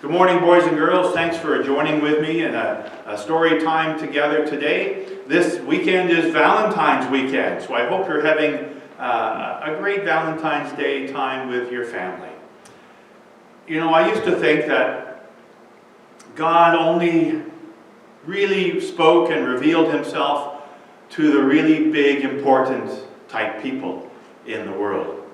Good morning, boys and girls. Thanks for joining with me in a story time together today. This weekend is Valentine's weekend, so I hope you're having a great Valentine's Day time with your family. You know, I used to think that God only really spoke and revealed himself to the really big, important type people in the world.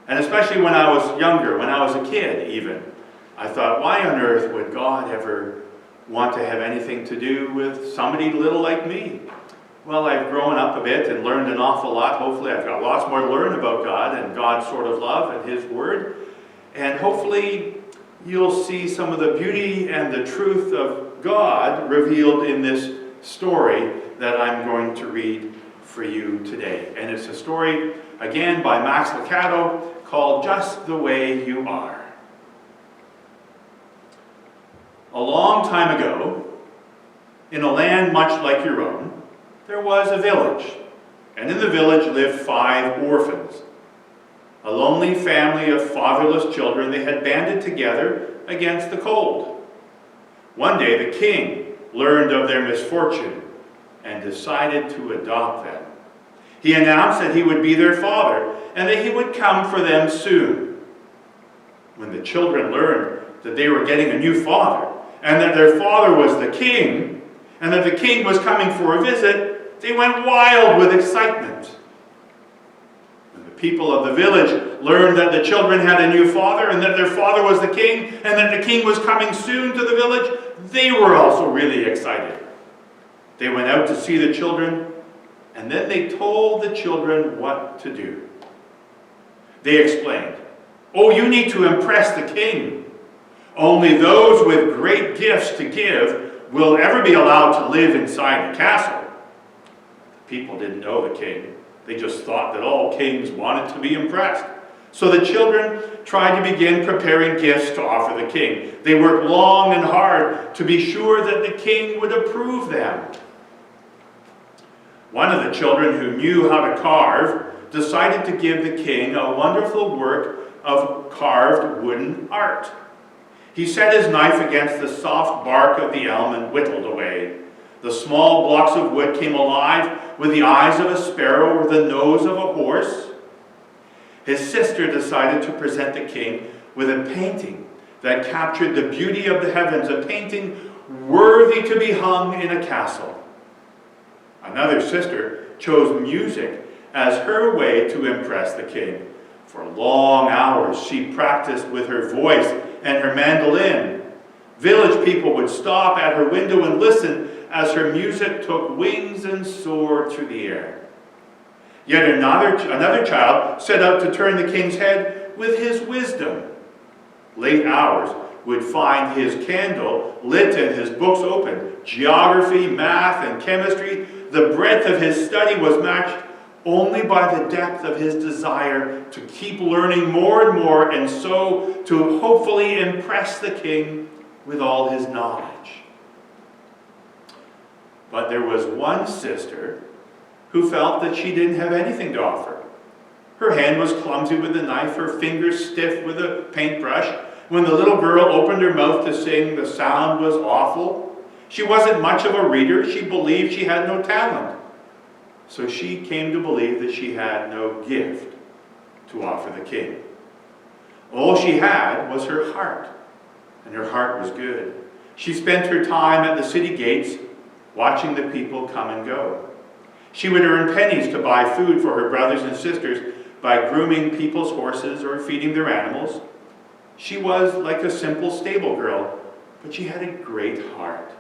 And especially when I was younger, when I was a kid even, I thought, why on earth would God ever want to have anything to do with somebody little like me? Well, I've grown up a bit and learned an awful lot. Hopefully I've got lots more to learn about God and God's sort of love and his word. And hopefully you'll see some of the beauty and the truth of God revealed in this story that I'm going to read for you today. And it's a story, again, by Max Lucado called Just the Way You Are. A long time ago, in a land much like your own, there was a village, and in the village lived 5 orphans. A lonely family of fatherless children, they had banded together against the cold. One day the king learned of their misfortune and decided to adopt them. He announced that he would be their father and that he would come for them soon. When the children learned that they were getting a new father, and that their father was the king, and that the king was coming for a visit, they went wild with excitement. When the people of the village learned that the children had a new father, and that their father was the king, and that the king was coming soon to the village, they were also really excited. They went out to see the children, and then they told the children what to do. They explained, "Oh, you need to impress the king. Only those with great gifts to give will ever be allowed to live inside the castle." The people didn't know the king. They just thought that all kings wanted to be impressed. So the children tried to begin preparing gifts to offer the king. They worked long and hard to be sure that the king would approve them. One of the children who knew how to carve decided to give the king a wonderful work of carved wooden art. He set his knife against the soft bark of the elm and whittled away. The small blocks of wood came alive with the eyes of a sparrow or the nose of a horse. His sister decided to present the king with a painting that captured the beauty of the heavens, a painting worthy to be hung in a castle. Another sister chose music as her way to impress the king. For long hours she practiced with her voice and her mandolin. Village people would stop at her window and listen as her music took wings and soared through the air. Yet another child set out to turn the king's head with his wisdom. Late hours would find his candle lit and his books open. Geography, math, and chemistry, the breadth of his study was matched only by the depth of his desire to keep learning more and more, and so to hopefully impress the king with all his knowledge. But there was one sister who felt that she didn't have anything to offer. Her hand was clumsy with the knife, her fingers stiff with a paintbrush. When the little girl opened her mouth to sing, the sound was awful. She wasn't much of a reader. She believed she had no talent. So she came to believe that she had no gift to offer the king. All she had was her heart, and her heart was good. She spent her time at the city gates watching the people come and go. She would earn pennies to buy food for her brothers and sisters by grooming people's horses or feeding their animals. She was like a simple stable girl, but she had a great heart.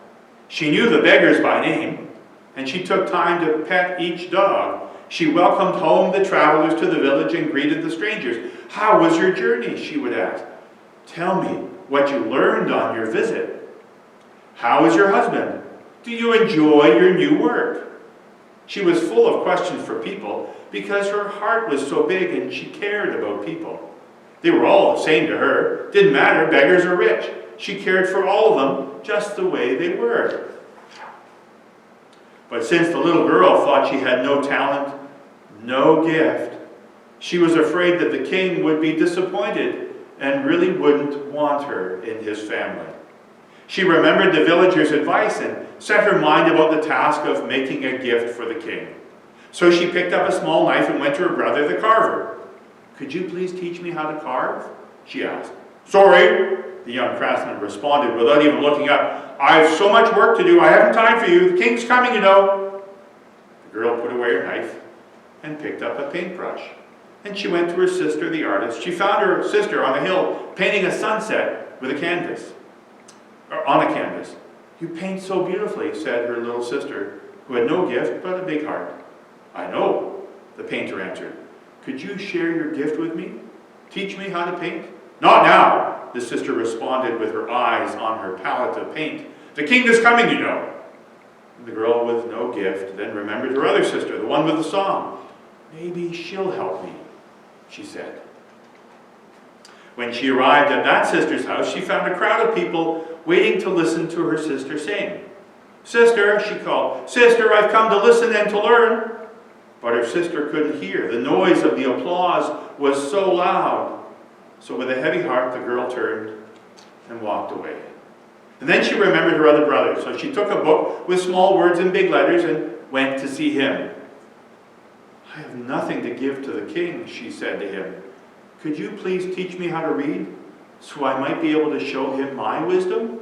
She knew the beggars by name, and she took time to pet each dog. She welcomed home the travelers to the village and greeted the strangers. "How was your journey?" she would ask. "Tell me what you learned on your visit. How is your husband? Do you enjoy your new work?" She was full of questions for people because her heart was so big and she cared about people. They were all the same to her. Didn't matter, beggars or rich. She cared for all of them just the way they were. But since the little girl thought she had no talent, no gift, she was afraid that the king would be disappointed and really wouldn't want her in his family. She remembered the villagers' advice and set her mind about the task of making a gift for the king. So she picked up a small knife and went to her brother, the carver. "Could you please teach me how to carve?" she asked. "Sorry," the young craftsman responded without even looking up. "I've so much work to do, I haven't time for you. The king's coming, you know." The girl put away her knife and picked up a paintbrush. And she went to her sister, the artist. She found her sister on the hill painting a sunset with a canvas, or on a canvas. "You paint so beautifully," said her little sister, who had no gift but a big heart. "I know," the painter answered. "Could you share your gift with me? Teach me how to paint?" "Not now," the sister responded with her eyes on her palette of paint. "The king is coming, you know." The girl with no gift then remembered her other sister, the one with the song. "Maybe she'll help me," she said. When she arrived at that sister's house, she found a crowd of people waiting to listen to her sister sing. "Sister," she called, "Sister, I've come to listen and to learn." But her sister couldn't hear. The noise of the applause was so loud. So with a heavy heart, the girl turned and walked away. And then she remembered her other brother. So she took a book with small words in big letters and went to see him. "I have nothing to give to the king," she said to him. "Could you please teach me how to read, so I might be able to show him my wisdom?"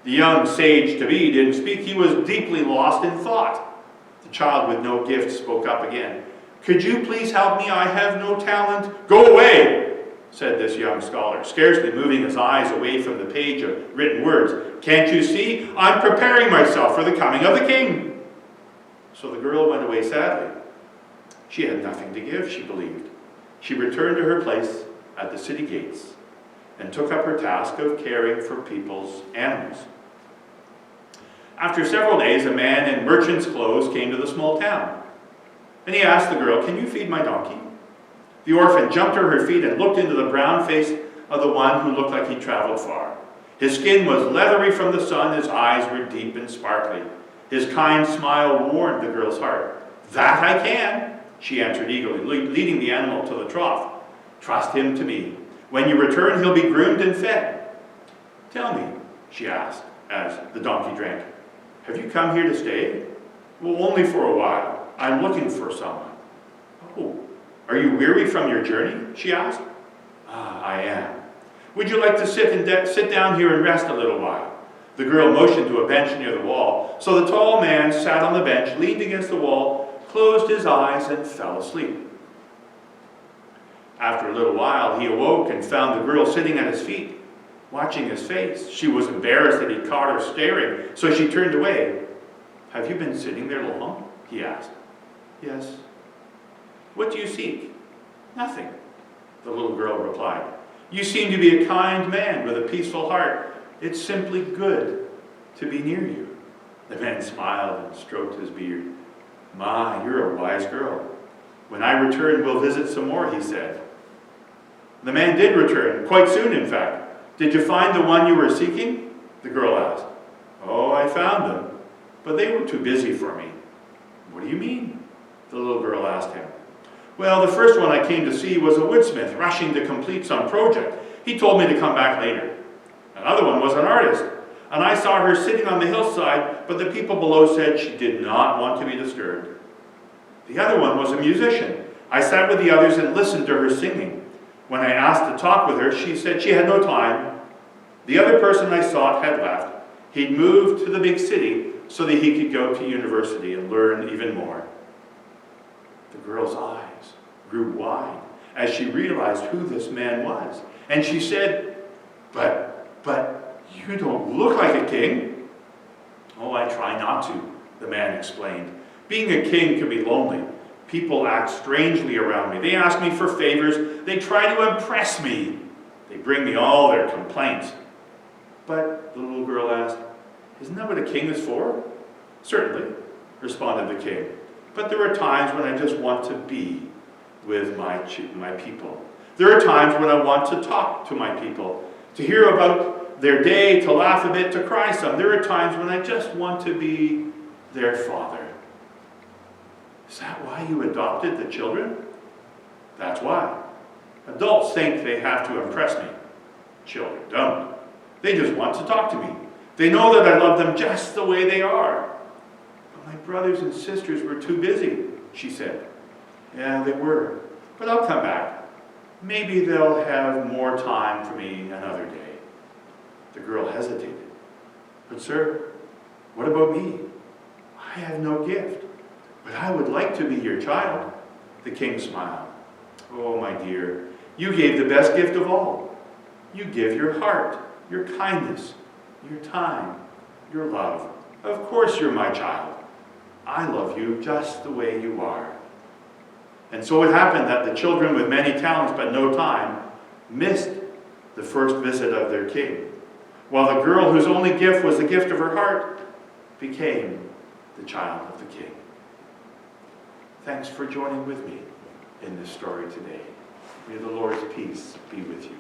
The young sage-to-be didn't speak. He was deeply lost in thought. The child with no gift spoke up again. "Could you please help me? I have no talent." "Go away," said this young scholar, scarcely moving his eyes away from the page of written words. "Can't you see? I'm preparing myself for the coming of the king." So the girl went away sadly. She had nothing to give, she believed. She returned to her place at the city gates and took up her task of caring for people's animals. After several days, a man in merchant's clothes came to the small town. And he asked the girl, "Can you feed my donkey?" The orphan jumped to her feet and looked into the brown face of the one who looked like he'd traveled far. His skin was leathery from the sun, his eyes were deep and sparkly. His kind smile warmed the girl's heart. "That I can," she answered eagerly, leading the animal to the trough. "Trust him to me. When you return, he'll be groomed and fed." "Tell me," she asked, as the donkey drank, "have you come here to stay?" "Well, only for a while. I'm looking for someone." "Oh, are you weary from your journey?" she asked. "Ah, I am. Would you like to sit down here and rest a little while?" The girl motioned to a bench near the wall, so the tall man sat on the bench, leaned against the wall, closed his eyes, and fell asleep. After a little while, he awoke and found the girl sitting at his feet, watching his face. She was embarrassed that he caught her staring, so she turned away. "Have you been sitting there long?" he asked. "Yes." "What do you seek?" "Nothing," the little girl replied. "You seem to be a kind man with a peaceful heart. It's simply good to be near you." The man smiled and stroked his beard. "My, you're a wise girl. When I return, we'll visit some more," he said. The man did return, quite soon in fact. "Did you find the one you were seeking?" the girl asked. "Oh, I found them, but they were too busy for me." "What do you mean?" the little girl asked him. "Well, the first one I came to see was a woodsmith rushing to complete some project. He told me to come back later. Another one was an artist, and I saw her sitting on the hillside, but the people below said she did not want to be disturbed. The other one was a musician. I sat with the others and listened to her singing. When I asked to talk with her, she said she had no time. The other person I sought had left. He'd moved to the big city so that he could go to university and learn even more." The girl's eyes grew wide as she realized who this man was. And she said, But you don't look like a king." "Oh, I try not to," the man explained. "Being a king can be lonely. People act strangely around me. They ask me for favors. They try to impress me. They bring me all their complaints." "But," the little girl asked, "isn't that what a king is for?" "Certainly," responded the king. "But there are times when I just want to be with my people. There are times when I want to talk to my people, to hear about their day, to laugh a bit, to cry some. There are times when I just want to be their father." "Is that why you adopted the children?" "That's why. Adults think they have to impress me. Children don't. They just want to talk to me. They know that I love them just the way they are. But my brothers and sisters were too busy, she said. Yeah, they were. But I'll come back. Maybe they'll have more time for me another day. The girl hesitated. But sir, what about me? I have no gift, but I would like to be your child. The king smiled. Oh, my dear, you gave the best gift of all. You give your heart, your kindness, your time, your love. Of course you're my child. I love you just the way you are. And so it happened that the children with many talents but no time missed the first visit of their king, while the girl whose only gift was the gift of her heart became the child of the king. Thanks for joining with me in this story today. May the Lord's peace be with you.